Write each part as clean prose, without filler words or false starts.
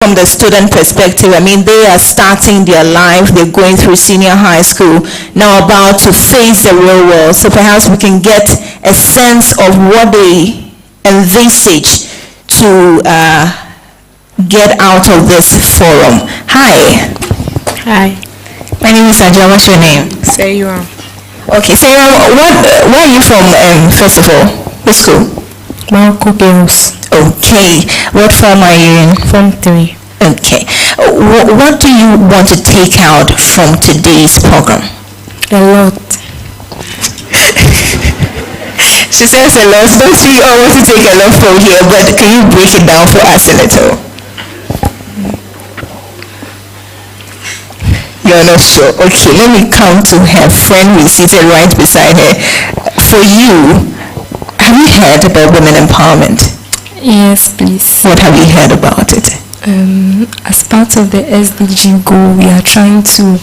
from the student perspective, I mean, they are starting their life, they're going through senior high school, now about to face the real world. So perhaps we can get a sense of what they envisage to get out of this forum. Hi. Hi. My name is Angela. What's your name? Sayura. Okay, Sayura, where are you from, first of all? Which school? Marco Girls. Okay. What form are you in? Form 3. Okay. What do you want to take out from today's program? A lot. She says a lot. Don't we all want to take a lot from here, but can you break it down for us a little? You're not sure. Okay, let me come to her friend who is seated right beside her. For you, have you heard about women empowerment? Yes, please. What have you heard about it? As part of the SDG goal, we are trying to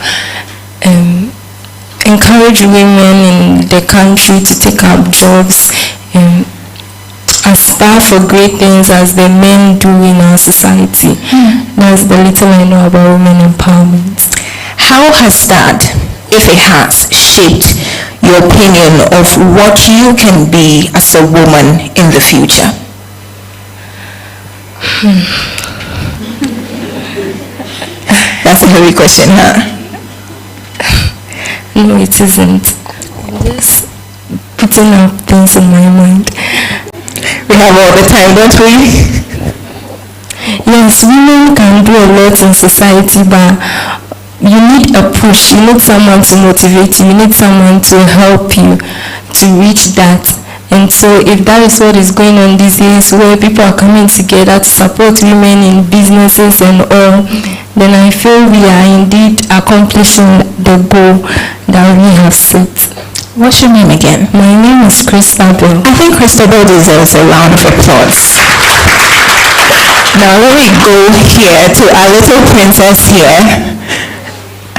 encourage women in the country to take up jobs, aspire for great things as the men do in our society. That's the little I know about women empowerment. How has that, if it has, shaped your opinion of what you can be as a woman in the future? That's a heavy question, huh? No, it isn't. I'm just putting up things in my mind. We have all the time, don't we? Yes, women can do a lot in society, but you need a push. You need someone to motivate you. You need someone to help you to reach that. And so if that is what is going on these days, where people are coming together to support women in businesses and all, then I feel we are indeed accomplishing the goal that we have set. What's your name again? My name is Christabel. I think Christabel deserves a round of applause. Now let me go here to our little princess here.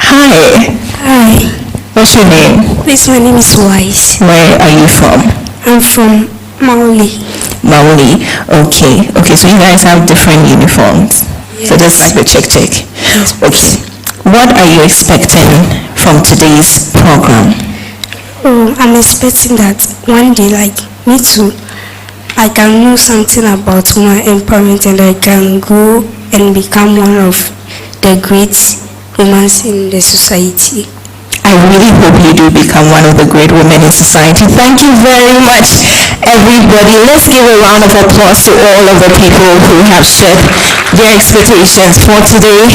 Hi. Hi. What's your name? Please, my name is Wise. Where are you from? I'm from Mauli. Mauli. Okay. Okay, so you guys have different uniforms. Yes. So just like the check. Yes, okay. What are you expecting from today's program? Oh, I'm expecting that one day, like me too, I can know something about women empowerment and I can go and become one of the great women in the society. I really hope you do become one of the great women in society. Thank you very much, everybody. Let's give a round of applause to all of the people who have shared their expectations for today.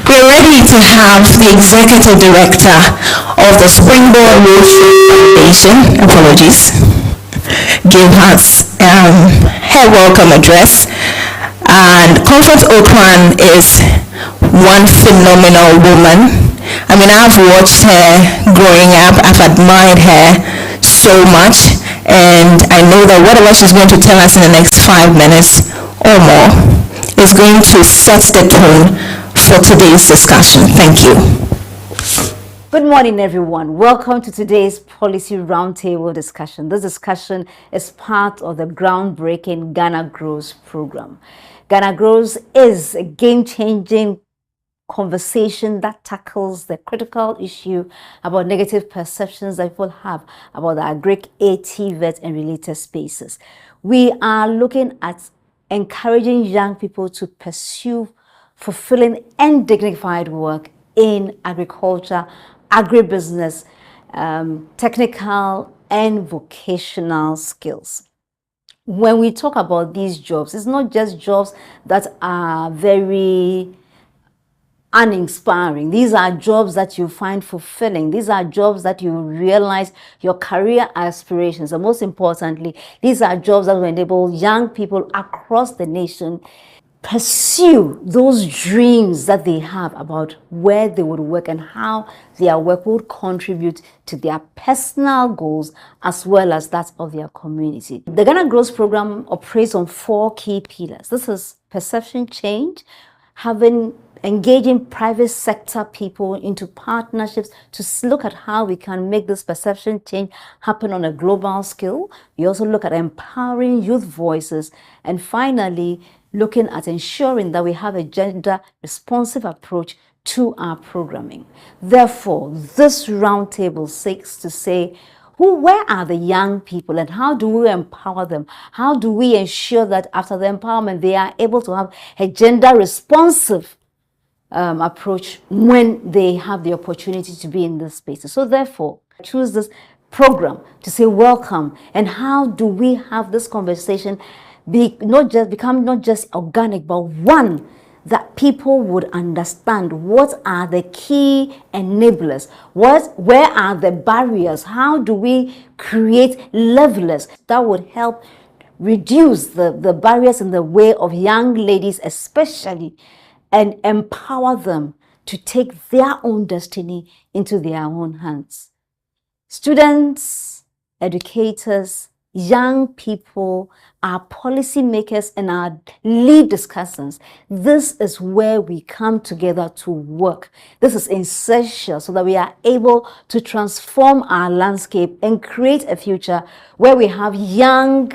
We're ready to have the Executive Director of the Springboard Rotary Foundation, give us her welcome address. And Comfort Okran is one phenomenal woman. I mean, I've watched her growing up. I've admired her so much. And I know that whatever she's going to tell us in the next 5 minutes or more is going to set the tone for today's discussion. Thank you. Good morning, everyone. Welcome to today's Policy Roundtable discussion. This discussion is part of the groundbreaking Ghana Grows program. Ghana Grows is a game-changing conversation that tackles the critical issue about negative perceptions that people have about the agric, ATVET, and related spaces. We are looking at encouraging young people to pursue fulfilling and dignified work in agriculture, agribusiness, technical and vocational skills. When we talk about these jobs, it's not just jobs that are very uninspiring. These are jobs that you find fulfilling. These are jobs that you realize your career aspirations. And most importantly, these are jobs that will enable young people across the nation pursue those dreams that they have about where they would work and how their work would contribute to their personal goals as well as that of their community. The Ghana Grows program operates on 4 key pillars. This is perception change, engaging private sector people into partnerships to look at how we can make this perception change happen on a global scale. We also look at empowering youth voices, and finally, looking at ensuring that we have a gender-responsive approach to our programming. Therefore, this roundtable seeks to say, where are the young people and how do we empower them? How do we ensure that after the empowerment, they are able to have a gender-responsive approach when they have the opportunity to be in this space? So therefore, I choose this program to say welcome, and how do we have this conversation become not just organic, but one that people would understand what are the key enablers, where are the barriers, how do we create levelers that would help reduce the barriers in the way of young ladies especially, and empower them to take their own destiny into their own hands. Students, educators, young people, our policymakers, and our lead discussants, this is where we come together to work. This is essential so that we are able to transform our landscape and create a future where we have young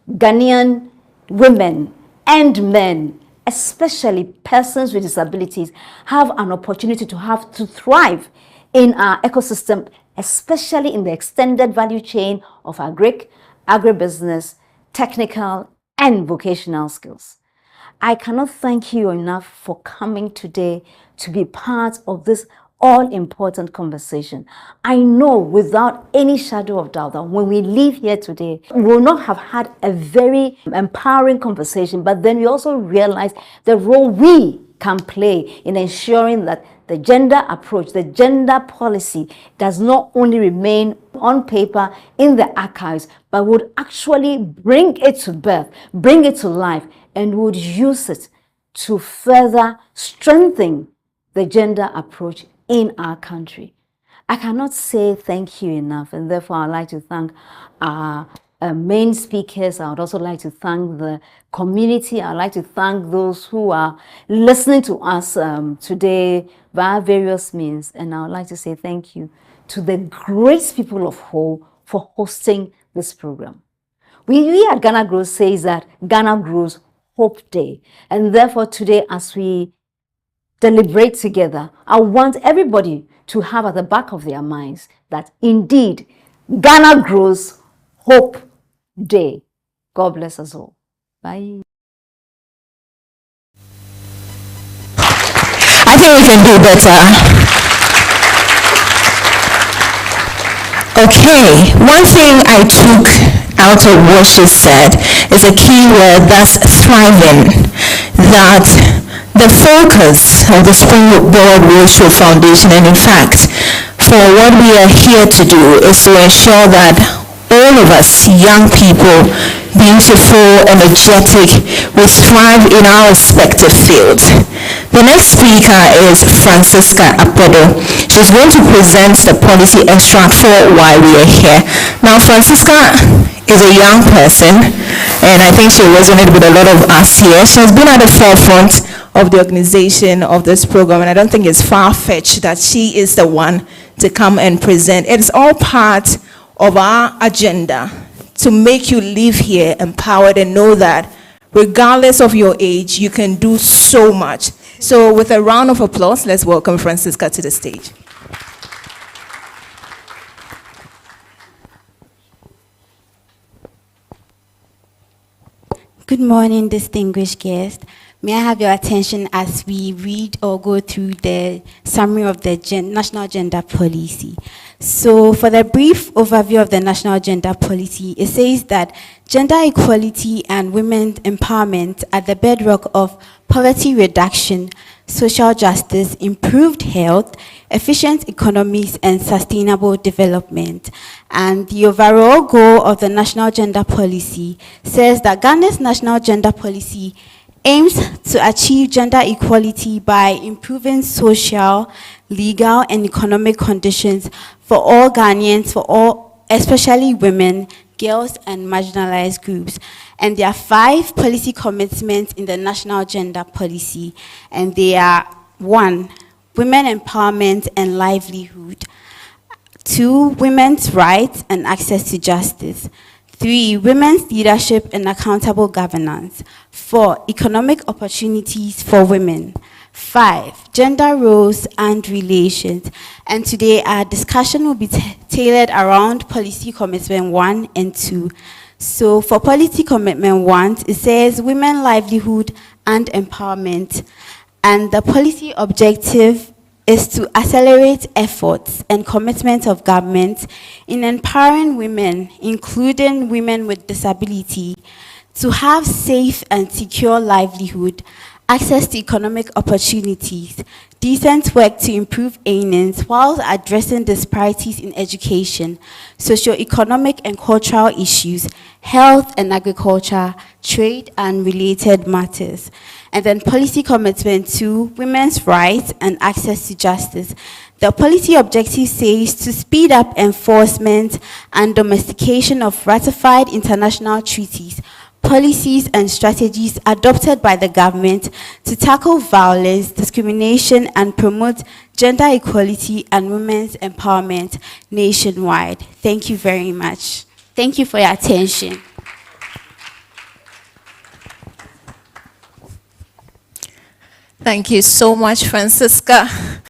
Ghanaian women and men, especially persons with disabilities, have an opportunity to thrive in our ecosystem, especially in the extended value chain of agribusiness, technical, and vocational skills. I cannot thank you enough for coming today to be part of this all-important conversation. I know without any shadow of doubt that when we leave here today, we will not have had a very empowering conversation, but then we also realize the role we can play in ensuring that the gender approach, the gender policy does not only remain on paper in the archives, but would actually bring it to birth, bring it to life, and would use it to further strengthen the gender approach in our country. I cannot say thank you enough, and therefore I'd like to thank our main speakers. I would also like to thank the community. I'd like to thank those who are listening to us today via various means, and I would like to say thank you to the great people of Ho for hosting this program. We at Ghana Grows says that Ghana Grows Hope Day, and therefore today as we deliberate together, I want everybody to have at the back of their minds that indeed Ghana Grows Hope Day. God bless us all. Bye. I think we can do better. Okay, one thing I took out of what she said is a key word, that's thriving. That the focus of the Springboard Roadshow Foundation, and in fact, for what we are here to do, is to ensure that all of us, young people, beautiful, energetic, we thrive in our respective fields. The next speaker is Francisca Apodo. She's going to present the policy extract for why we are here. Now, Francisca is a young person, and I think she resonated with a lot of us here. She has been at the forefront of the organization of this program, and I don't think it's far-fetched that she is the one to come and present. It's all part of our agenda to make you live here empowered and know that regardless of your age, you can do so much. So with a round of applause, let's welcome Francisca to the stage. Good morning, distinguished guests. May I have your attention as we read or go through the summary of the National Gender Policy. So for the brief overview of the National Gender Policy, it says that gender equality and women's empowerment are the bedrock of poverty reduction, social justice, improved health, efficient economies, and sustainable development. And the overall goal of the National Gender Policy says that Ghana's National Gender Policy aims to achieve gender equality by improving social, legal, and economic conditions for all Ghanaians, especially women, girls, and marginalized groups. And there are 5 policy commitments in the National Gender Policy, and they are: 1, women empowerment and livelihood; 2, women's rights and access to justice; 3, women's leadership and accountable governance. 4, economic opportunities for women. 5, gender roles and relations. And today our discussion will be tailored around policy commitment 1 and 2. So for policy commitment 1, it says women livelihood and empowerment. And the policy objective is to accelerate efforts and commitment of government in empowering women, including women with disability, to have safe and secure livelihood, access to economic opportunities, decent work to improve earnings while addressing disparities in education, socio-economic and cultural issues, health and agriculture, trade and related matters. And then policy commitment 2, women's rights and access to justice. The policy objective says to speed up enforcement and domestication of ratified international treaties, policies and strategies adopted by the government to tackle violence, discrimination, and promote gender equality and women's empowerment nationwide. Thank you very much. Thank you for your attention. Thank you so much, Francisca.